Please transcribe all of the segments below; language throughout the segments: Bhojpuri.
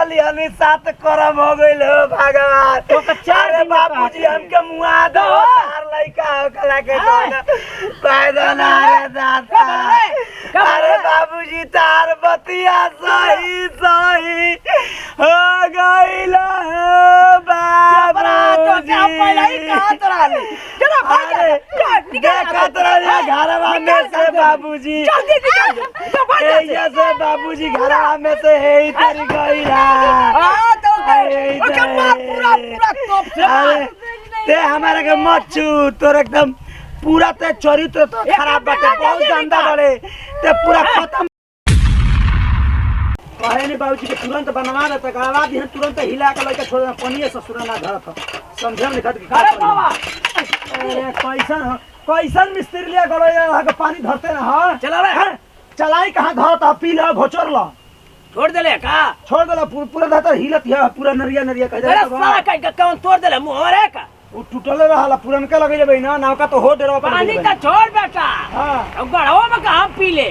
चली हनी साथ करम हो गइल हो भगवान। तो अरे बाबूजी हमके मुआ दो तार लइका हो कला के पैदा ना रे दादा। अरे बाबूजी तार बतिया सही सही हो गइल हो बाबूजी। घरवा में से बाबूजी से बाबूजी घरवा में से है तेरी गईला। ते हमारे के मत छू तोर एकदम पूरा ते चरित्र तो खराब बाटे बहुत गंदा बड़े ते पूरा खत्म। कहे नहीं बाबूजी के तुरंत बनवा दे तक आवाज ही तुरंत हिला के लेके छोड़ पनिए ससुर ना घर था समझम लिखत के। अरे बाबा कैसन कैसन मिस्त्री लिया गलो यहाँ के पानी धरते ना। हां चला रे चलाई कहां धरता पी लो घोचर लो छोड़ देले का छोड़ देला पूरा धरता हिलत है पूरा नरिया नरिया कह अरे साला का कौन तोड़ देले मुंह रे का वो टूटले रहला पुरनका लगे जेबे ना नाव का तो हो डेरवा पानी का छोड़ बेटा। हां गढ़वा में कहां पी ले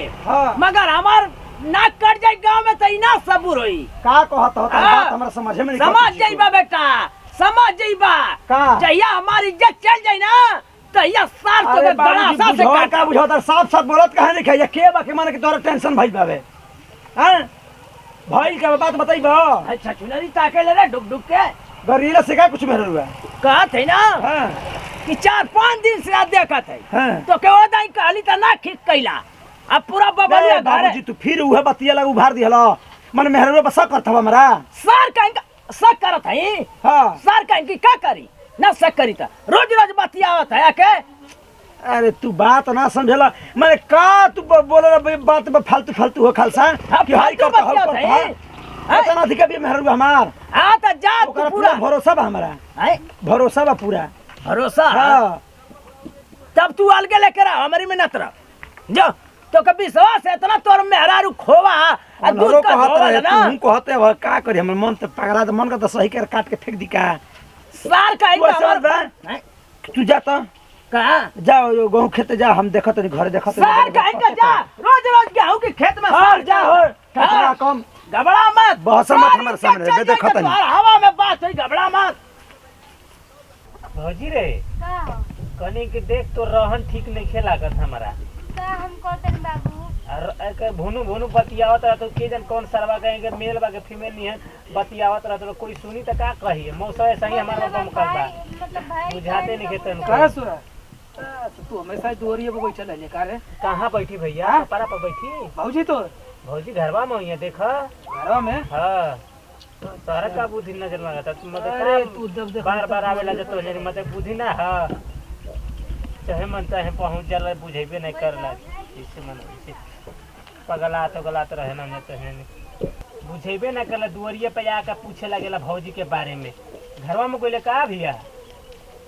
मगर हमार नाक कट जाए गांव में तो इना सबूर होई का कहत हो बात हमरा समझ में नहीं समझ जाइबा बेटा समझ जाइबा जहिया हमारी इज्जत चल जाए ना तहिया सार तो बड़ा सा से का बुझाता साफ साफ बोलत कहे नहीं खाइया के बाकी माने के तोरा टेंशन भइल बावे। हां भाई का बात बताइबो। अच्छा चुनरी ताके ले रे डुक डुक के गरीला से का कुछ मेरे हुआ कहत है ना। हां कि 4-5 दिन से आ देखत है तो के ओ दाई कहली त ना ठीक कैला अब पूरा बबलिया घर बाबूजी तू फिर उहे बतिया लग उभार दिहला मन मेहरवा बस करत हवा हमरा सर कहीं शक करत है। हां सर कहीं की का करी ना शक करी त रोज रोज बतियावत है के। अरे तू बात ना समझला मैं का तू बोले बात में फालतू फालतू हो खालसा कि हाई करता है इतना अधिक भी मेहरवा हमार। हां त जा तू पूरा भरोसा बा हमरा है भरोसा बा पूरा भरोसा। हां तब तू अलगे लेकर आ हमारी में नतरा जो तो कभी विश्वास है इतना तोर मेहरारू खोवा आ दूध का खोवा ना तू कहते हो का करी हमर मन त पगला मन का त सही कर काट के फेंक दी का सार का हमर तू जा त कहां जाओ गेहूं खेत जा हम देखत नहीं घर देखत सार का जा रोज रोज गेहूं के खेत में सार जा हो कितना कम घबरा मत बहस मत हमारे सामने बे देखत नहीं हवा में बात होई घबरा मत। भौजी रे कनी के देख तो रहन ठीक नहीं खेलागत हमरा का हम कहतन बाबू और के भुनु भुनु बतियावत रह तो के जन कौन सरवा कहे के मेल बा के फीमेल नहीं है बतियावत रह तो कोई सुनी त का कही मौसा ऐसा ही हमारा बम करता मतलब भाई बुझाते नहीं के तन कहां सुरा तू हमेशा दूरिये पे बैठल है का रे कहां बैठी भैया पारा पर बैठी भौजी तो भौजी घरवा में है देखा घरवा में। हां तारा का बुद्धि नजर लगाता तू मतलब तू दब बार बार आवेला जतो जरी मतलब बुद्धि ना हां चाहे मन चाहे पहुंच जाला बुझेबे नहीं करला इसे मन पगला तो गलत रहे ना तो है बुझेबे ना करला दुवरिये पे आके पूछे लगेला भौजी के बारे में घरवा में कोइले का भैया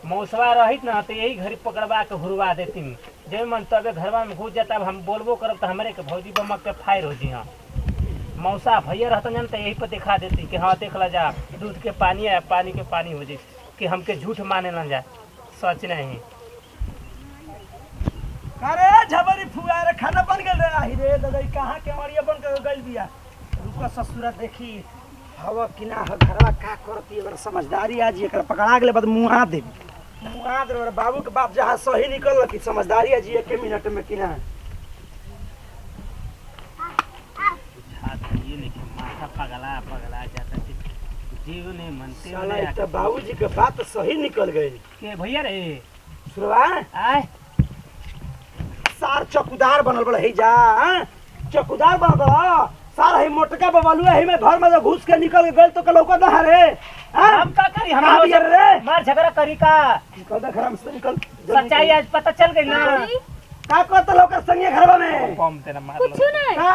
मौसवा रहित ना तो यही घरी पकड़वा के हुरवा देती जब मन तबे घरवा में घुस जाता हम बोलबो करब तो हमरे के भौजी बमक के फायर हो जी। हाँ मौसा भैया रहता जन तो यही पर दिखा देती कि हाँ देख ला जा दूध के पानी है पानी के पानी हो जाए कि हमके झूठ माने ना जा सच नहीं। अरे झबरी फुआ रे खाना बन गेल रे आही रे दादा कहां के मरिया बन के गइल बिया रुका ससुरा देखी हवा किना ह घरवा का करती अगर समझदारी आज एकर पकड़ा गेले बाद मुहा दे और बाबू के बाप जहां सही निकल की समझदारी आज 1 मिनट में किना ये नहीं माथा पगला पगला जाता जीव नहीं मनते साला त बाबूजी के बात सही निकल गई के भैया रे सुरवा आय सार चौकीदार बनल बड़ है जा चौकीदार बनल बड़ सार है मोटका बबलुआ है में घर में जो घुस के निकल गइल तो लौका ना रे हम का करी हम रे मार झगड़ा करी का कदा घर में से निकल सच्चाई आज पता चल गई ना का करत लौका संगे घरवा में कम तेरा मार कुछ नहीं का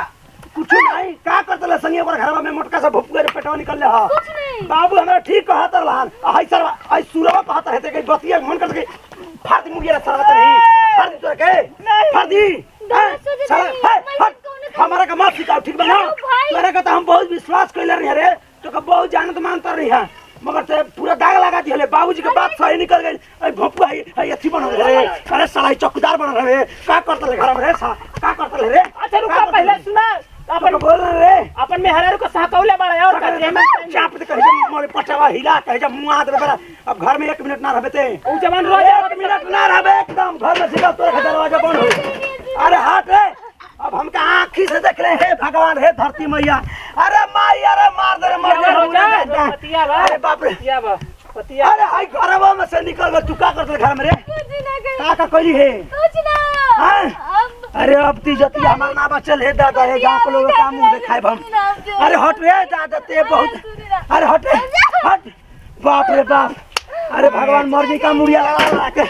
कुछ नहीं का करत ल संगे ओकर घरवा में मोटका सा भुपके पेटवा निकल ले ह कुछ नहीं बाबू हमरा ठीक कहत रहन आई सर आई सुरवा कहत है के बतिया मन कर के फाड़ मुगिया सरत नहीं फाड़ तोरा के फाड़ दी हमारा का माफ सिखाओ ठीक बना तोरा का तो हम बहुत विश्वास कइले रही रे तो का बहुत जानत मानता रही है मगर ते पूरा दाग लगा दिहले बाबूजी के बात सही निकल गई ए भोपू है अथी बन रे अरे साला चौकीदार बन रे का करत ले घर में रे का करत ले रे। अच्छा रुका पहले सुना अपन बोल रे अपन मेहरारू को सहकौले बड़ा और चाप दे कहे मोरे पटवा हिला कहे मुआ दे बड़ा अब घर में 1 मिनट ना रहबे ते उ जवान रोज 1 मिनट ना रहबे एकदम घर में सीधा तोरा दरवाजा बंद हो अरे हट रे अब हम का आंखी से देख रहे हैं भगवान हे धरती मैया अरे माई अरे मार दे पतिया बा अरे बाप रे पतिया बा पतिया अरे हाय घरवा में से निकल गए तू का करत घर में रे कुछ ना कर का कइली है कुछ ना हाँ? अरे अब ती जती हमार ना बचल है दादा है गांव के लोग का मुंह देखाए हम अरे हट रे दादा ते बहुत अरे हट रे हट बाप रे बाप अरे भगवान मर्जी का मुड़िया लगा के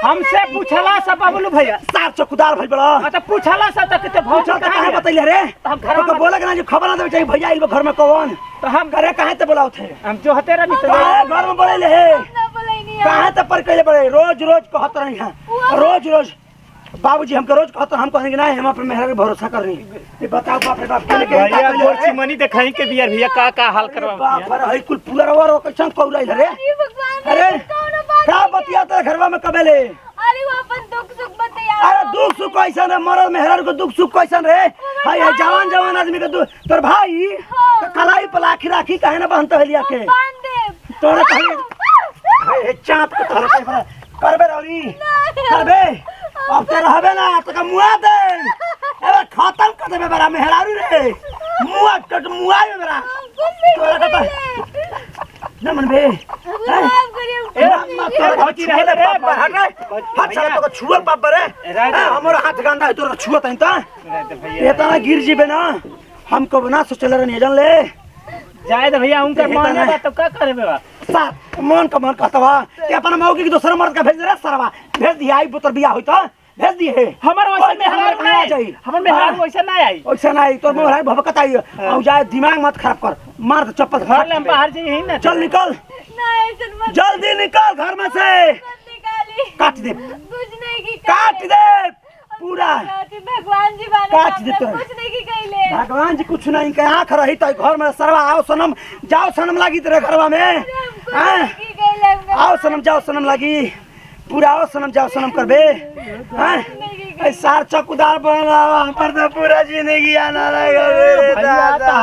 हमसे पूछला सब बबलू भैया साफ चौकीदार भइल बड़ा मतलब पूछला सब तक ते भौचल पूछल कहां बतैले रे हम घर तो बोला कि ना जो खबर ना देवे चाहिए भैया इल घर में कौन तो हम करे काहे ते बोलाओ थे हम जो हते रही तो घर में बोले ले ना बोलैनी काहे ते पर कहले बड़े रोज रोज कहत रही हां रोज रोज बाबूजी हमके रोज कहत हम कहेंगे ना हम अपन मेहरा के भरोसा करनी ये बताओ बाप रे बाप के भैया गोरची मनी देखाई के बियार भैया का हाल करवा बाप रे हई कुल पूरा रवा कैसन कौराई रे भगवान अरे कौन बात का बतिया ते घरवा में कबेले अरे वो अपन दुख सुख बतिया अरे दुख सुख कैसन है मरल मेहरारू को दुख सुख कैसन रे हाय हाय जवान जवान आदमी के तोर भाई तो कलाई पर लाखी राखी काहे ना बहनत हलिया के बांध दे तोरे कहे हाय चाप के तोरे पे करबे रौरी करबे अब ते रहबे ना तो मुआ दे अरे खत्म कर देबे बड़ा मेहरारू रे मुआ कट मुआ में बड़ा तोरा का न मन बे भौजी रहे रे हाथ साला तो छुअल पाप रे हमरो हाथ गंदा है तोरा छुअत है त ये तना गिर जीबे ना हमको बना सोचले रे जन ले जाए तो भैया उनका मन है तो का करबे बा साथ मन का मन कहतवा ते अपन मौके की दूसरा मर्द का भेज रे सरवा भेज दिया आई पुत्र बियाह होई त भेज दिए हमर वैसे मेहरारू ना आई हमर मेहरारू वैसे ना आई वैसे ना आई तोर मेहरारू भभकत आई औ जाए दिमाग मत खराब कर मार दे चप्पल घर ले हम बाहर जाई ही ना चल निकल ना ऐसे मत जल्दी निकल घर में से निकाली काट दे कुछ नहीं की काट दे पूरा भगवान जी बाने काट दे तोरा। कुछ नहीं की कहले भगवान जी कुछ नहीं के आंख रही तो घर में सरवा आओ सनम जाओ सनम लागी तेरे घरवा में हैं? की कहले आओ सनम जाओ सनम लागी पूरा आओ सनम जाओ सनम करबे हैं ऐ सार चौकीदार बना हमर तो पूरा जिंदगी आना लगा मेरे दादा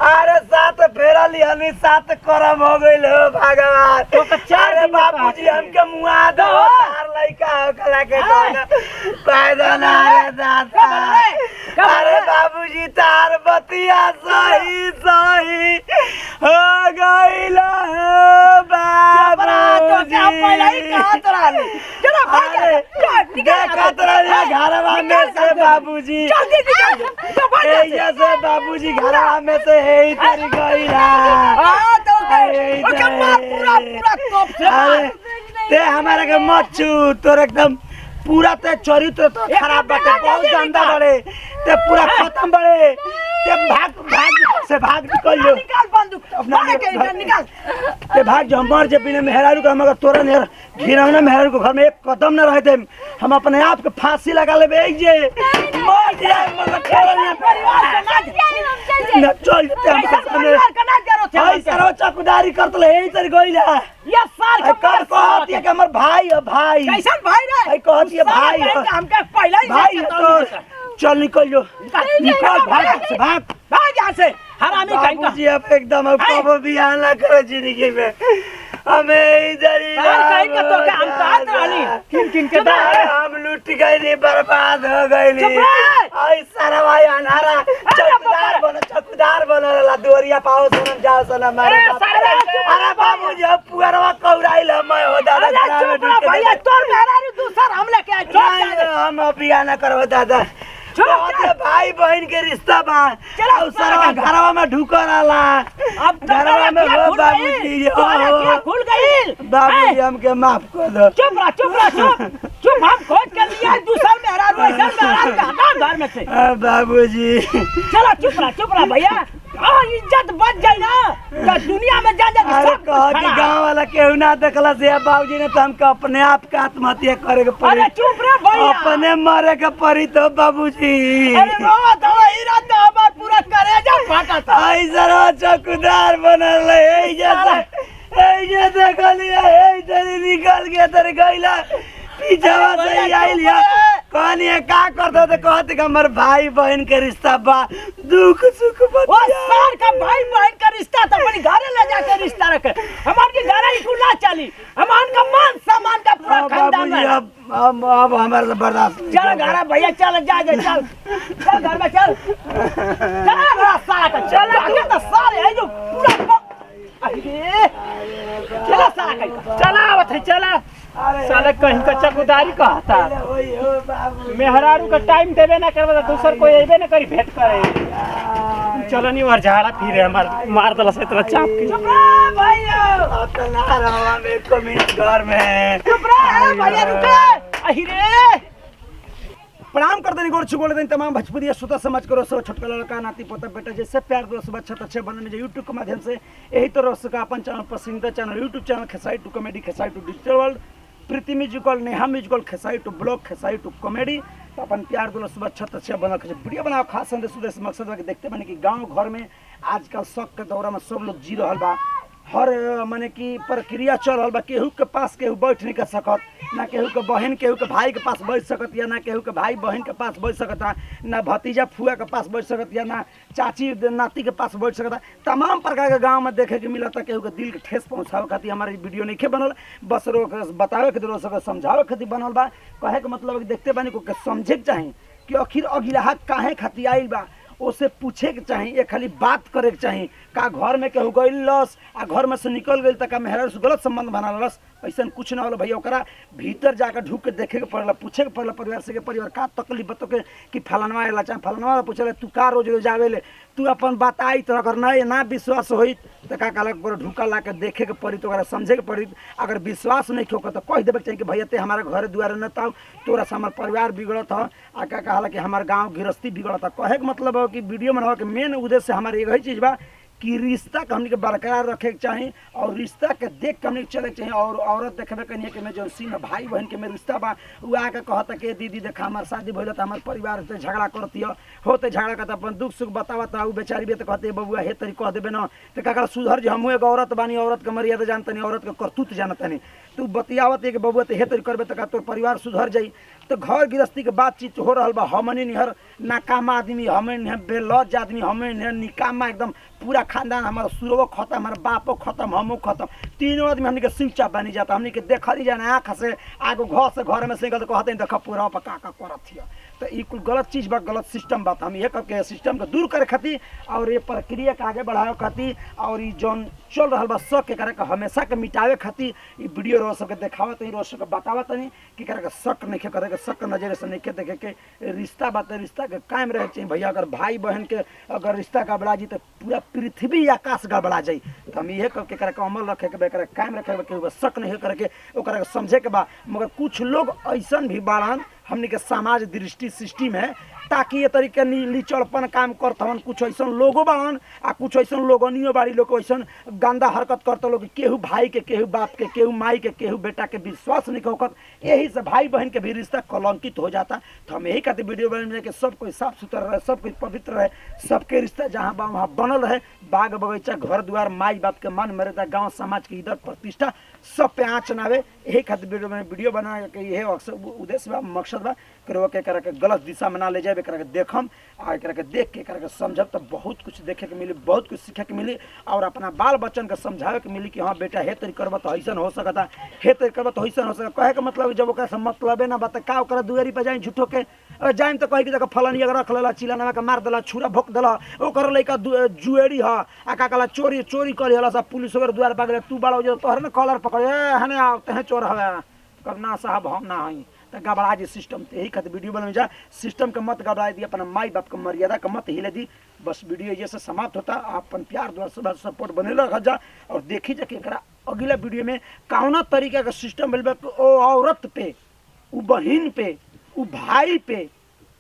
अरे साथ फेरा लिहनी साथ करम हो गइल हो भगवान तो चार बाबूजी हमके मुआ दो तार लइका कला के पैदा ना रे दादा अरे बाबूजी तार बतिया सही सही हो गइल बाबूजी घरवा में से बाबूजी से बाबूजी घरवा में से है तेरी गईला ते हमारे के मत छू तोर एकदम पूरा ते चरित्र तो खराब बाटे बहुत गंदा बड़े ते पूरा खत्म बड़े ते भाग निकल जो निकाल बंदूक अपना निकाल ते भाग जो मर जे बिना मेहरारू का मगर तोरा ने घिनौना मेहरारू को घर में एक कदम न रह दे हम अपने आप के फांसी लगा लेबे जे मर जाए मगर तोरा ने परिवार के ना न चल ते हम सामने परिवार का ना करो थे भाई सरो चौकीदारी करत ले एही तर गइला ये सार कर कहत है कि हमर भाई है भाई कैसन भाई रे भाई कहत है भाई है हमके पहले ही भाई है तो चल निकल जो निकल भाग से भाग यहाँ से हरामी कहीं का बाबूजी अब एकदम अब कब भी आना करो जिंदगी में हमें इधर ही कहीं का तो क्या हम कहत रहली किन के हम लूट गए नी बर्बाद हो गए नी आई सारा भाई अनारा चौकीदार बनला दोरिया पाओ सनम जाओ सनम अरे बाबूजी अब पुअरवा कौराइल मैं हो दादा भैया तोर मेहरारू दूसर हम लेके आए हम अभी आना करो दादा भाई बहन के रिश्ता बा चलो सारा घरवा में ढुकर आला अब घरवा में हो बाबूजी खुल गई बाबूजी हमके माफ कर दो चुप हम खोज कर लिया दूसर मेहरारू ऐसा मेहरारू हटा घर में से बाबूजी चलो चुप रहा भैया इज्जत बच जाए ना तो दुनिया में जा अरे कह कि गांव वाला केहू ना देखला से बाबूजी ने तो हमको अपने आप के आत्महत्या करे के पड़ी अरे चुप रे भैया अपने मरे के पड़ी तो बाबूजी अरे रोवा तो हीरा तो हमार पूरा करेजा फाटा था आई जरा चौकीदार बनल है ये देखलिए ए तेरी निकल गया तेरे गइला पीछे से आई लिया कहनी है का करते तो कहते कि हमार भाई बहन के रिश्ता बा दुख सुख वो बतिया सार का भाई बहन का रिश्ता तो अपनी घरे ले जाकर रिश्ता रखे हमार के घर ही कुल ना चली हमार का मान सम्मान का पूरा खानदान बाबूजी में अब हमारे से बर्दाश्त नहीं चल होगा। घर भैया चल जा चल घर में चल चल बड़ा साला का चल आगे तो सारे है जो पूरा अरे चला साला का चला आवत है चला अरे साले कहीं का चकुदारी कहता ओए हो बाबू मेहरारू का टाइम देवे ना करबे तो दूसर कोई अइबे ना करी भेंट करे चलो नहीं और झाड़ा फिरे हमार मार दला से तरह चाप के चुप रह भैया अब तो ना रहो हम एक मिनट घर में चुप रह भैया रुके अरे प्रणाम कर देनी गोर छुगोल देनी तमाम भोजपुरी श्रोता समाज करो सब छोटका लड़का नाती पोता बेटा जैसे प्यार दो सब अच्छा अच्छे बनने जो यूट्यूब के माध्यम से यही तरह से अपन चैनल पसंदीदा channel YouTube channel खेसाई two comedy खेसाई two digital world प्रीति musical Neha musical खेसाई two blog खेसाई two comedy तो अपन प्यार दो सब अच्छा अच्छे बनल वीडियो बनाओ खास संदेश उद्देश्य मकसद बा कि देखते बने कि गाँव घर में आजकल शौक के दौरा में सब लोग जी रहा बा हर माने कि प्रक्रिया चल रहा बा केहू के पास केहू बैठ नहीं कर सकत ना केहू के बहन केहू के भाई के पास बैठ सकत या ना केहू के भाई बहन के पास बैठ सकता ना भतीजा फुआ के पास बैठ सकत या ना चाची नाती के पास बैठ सकता तमाम प्रकार के गांव में देखे के मिलता केहू के दिल के ठेस पहुँचावे खातिर हमारी वीडियो नहीं बनल बस रोक बतावे खातिर रोक समझावे खातिर बनल बा कहे के मतलब कि देखते बानी को समझे के चाही कि आखिर अगिला काहे खातिर आइल बा उसे पूछे के चाहिए ये खाली बात करे के चाहिए का घर में केहू गई लस आ घर में से निकल गई तो का मेहरा से गलत संबंध बना लस ऐसा कुछ ना होला भैया ओकरा भीतर जाकर ढूक के देखे के पड़ेला पूछे के पड़ेला परिवार से के परिवार का तकलीफ बतो के कि फलानवा आला चाहे फलानवा पूछले तू का रोज रोज आवेले तू अपन बताई तो अगर ना विश्वास होई तो का काला पर ढूका ला के देखे के पड़ी तो ओकरा समझे के पड़ी अगर विश्वास नहीं होकर तो कह देवे के चाहिए कि भैया ते हमारे घर द्वार न ताऊ तोरा से हमार परिवार बिगड़त ह आ का कहला कि हमार गाँव गृहस्थी बिगड़त कहे के मतलब है कि वीडियो बनावे के मेन उद्देश्य हमारे यही चीज़ बा कि रिश्ता के हमने के बरकरार रखे के चाहिए और रिश्ता के देख के हमने चले के चाहिए और औरत देखबे कनिए के में जो सीन भाई बहन के में रिश्ता बा उ आके कहता कि दीदी देखा हमार शादी भइल त हमार परिवार से झगड़ा करती होते झगड़ा करता अपन दुख सुख बतावत उ बेचारी भी तो कहते बबुआ हे तरी कह देबे न तो काका सुधर जे हमहू एगो औरत बानी औरत के मर्यादा जानतनी औरत के करतूत जानतनी तू बतियावत एक बबुआ तो हे तरी करबे तो का तोर परिवार सुधर जाई तो घर गृहस्थी के बातचीत हो रहा बा हमनी निहर नाकामा आदमी हमनी निहर बेलौज आदमी हमनी निहर निकामा एकदम पूरा खानदान हमारा सुरवो खत्म हमारा बापो खत्म हमो खत्म तीनों आदमी हमनी के सिंचा बनी जाता हमनी के देखली जाना आँख से आगो घर से घर में से निकल कहते देख पूरा पर का करत हिया तो ये कुल गलत चीज़ बा गलत सिस्टम बात हम ये करके सिस्टम को दूर करे खातिर और ये प्रक्रिया के आगे बढ़ावे खातिर और ये जौन चल रहा बा शक के करे हमेशा के मिटावे खातिर ये वीडियो रोज सबके देखावत नहीं रोज सबके बतावत नहीं कि करे शक नहीं करे के शक नजर से नहीं देखे के रिश्ता बात रिश्ता के कायम रहे चाहिए भैया अगर भाई बहन के अगर रिश्ता गड़बड़ा जी तो पूरा पृथ्वी आकाश गड़बड़ा जाई तो हम ये करके करे अमल रखे के करे कायम रखे के शक नहीं करे के ओकरा समझे के बा मगर कुछ लोग ऐसा भी बाड़न हमने के समाज दृष्टि सिस्टम है ताकि ये तरीके लीचड़पन काम करते हन कुछ ऐसा लोगो बाड़न आ कुछ ऐसा लोगनियो बाड़ी लोग ऐसा गंदा हरकत करते लोग केहू भाई के केहू बाप के केहू माई के केहू बेटा के विश्वास नहीं होकर यही से भाई बहन के भी रिश्ता कलंकित हो जाता तो हम यही कहते वीडियो बनाने के सब कोई साफ सुथरा रहे सब कोई पवित्र रहे सबके रिश्ता जहाँ बा वहाँ बनल रहे बाग बगीचा घर द्वार माई बाप के मन मर्यादा गाँव समाज के इधर प्रतिष्ठा सब पे आँच ना आवे यही खातिर वीडियो बना के यही उद्देश्य बा मकसद बा के करा के गलत दिशा में ना ले जाए करा के देखम आ करा के देख के करा के समझब तो बहुत कुछ देखे के मिली बहुत कुछ सीखे के मिली और अपना बाल बच्चन के समझावे के मिली कि हाँ बेटा हे तरी करब तो ऐसा हो सकता हे तरी करब तो ऐसा हो सकता कहे के मतलब जब ओकरा से मतलबे ना बता का ओकरा दुआरी पर जाए झूठो के जाइम तो कहे कि जगह फलानी अगर रख लेला चिलाना के मार देला छुरा भोक देला ओकर लइका जुएड़ी ह आ का कला चोरी करी हला सब पुलिस वगैरह द्वार पर तू बड़ा हो तोहर ना कॉलर पकड़े हने आओ तहे चोर हवे करना साहब हम ना हई तो गबड़ा जी सिस्टम यही खातिर वीडियो बन जा सिस्टम के मत गबड़ा दी अपना माई बाप के मर्यादा के मत हिले दी बस वीडियो ये से समाप्त होता अपन प्यार द्वारा सपोर्ट बने रखा जा और देखी जा कि अगला वीडियो में कौना तरीका का सिस्टम मिल ओ औरत पे वो बहन पे वो भाई पे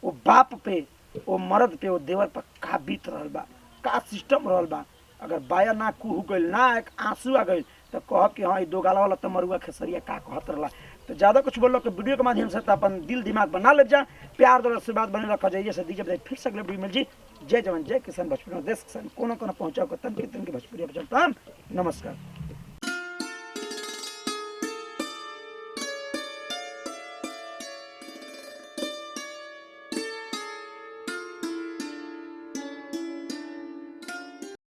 वो बाप पे वो मर्द पे वो देवर पर का बीत रहा बा का सिस्टम रहा बा अगर बाया ना कुह गई ना एक आंसू आ गई तो कह कि हाँ दो गाला वाला तमरुआ खेसरिया का कहत रहा तो ज़्यादा कुछ बोलो कि वीडियो के माध्यम से तो अपन दिल दिमाग बना ले जा प्यार द्वारा से बात बने रखा जाइए से दीजिए फिर से अगले वीडियो मिल जी जय जवान जय किसान भोजपुरी देश किसान कोना कोना पहुँचाओ तन की भोजपुरी नमस्कार।